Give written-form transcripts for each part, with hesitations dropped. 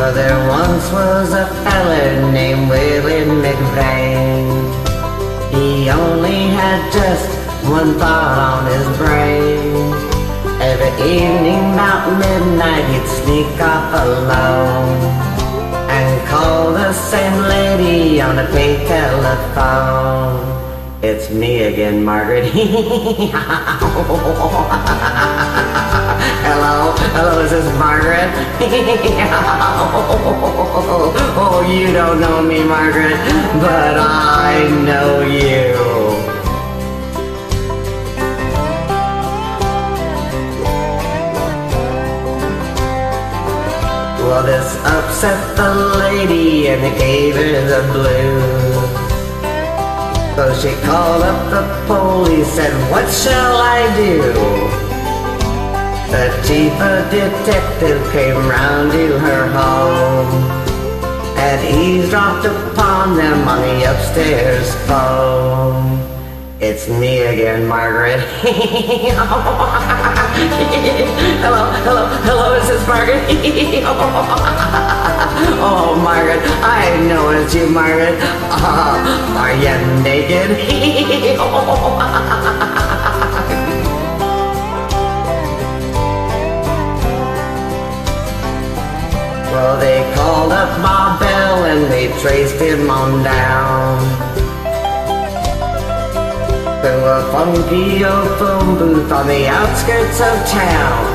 Well, there once was a feller named Willie McVeigh. He only had just one thought on his brain. Every evening about midnight he'd sneak off alone and call the same lady on a paid telephone. It's me again, Margaret. Hello, is this Margaret? Oh, you don't know me, Margaret, but I know you. Well, this upset the lady and it gave her the blues. So she called up the police and what shall I do? The chief of detective came round to her home and eavesdropped upon them on the upstairs phone. It's me again, Margaret. Hello, is this Margaret? Oh, Margaret, I know it's you, Margaret. Are you naked? Well, they called up Bob Bell and they traced him on down to a funky old phone booth on the outskirts of town.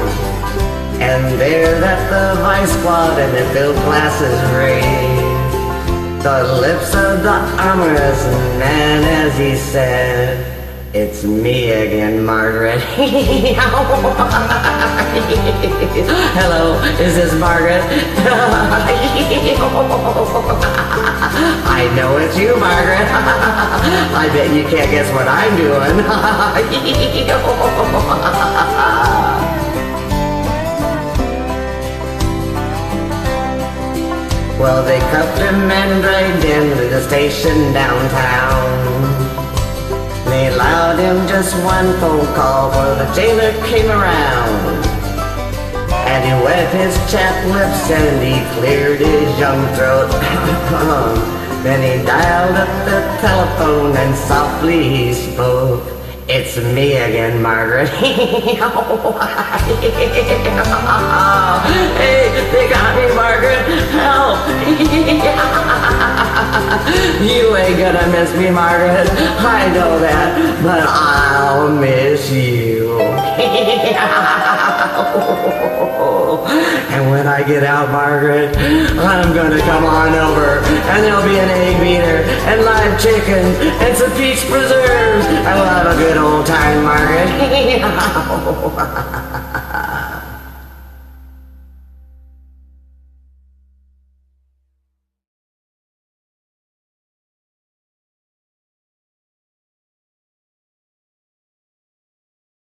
And there that the vice squad and the filled glasses raised the lips of the amorous man as he said, it's me again, Margaret. Hello, is this Margaret? I know it's you, Margaret. I bet you can't guess what I'm doing. Well, they cuffed him and dragged him to the station downtown. They allowed him just one phone call before the jailer came around. And he wet his chapped lips and he cleared his young throat. Then he dialed up the telephone and softly he spoke. It's me again, Margaret. Hey, they got me, Margaret. Help. You ain't gonna miss me, Margaret. I know that, but I'll miss you. And when I get out, Margaret, I'm gonna come on over, and there'll be an egg beater, and live chicken, and some peach preserves, and we'll have a good old time, Margaret.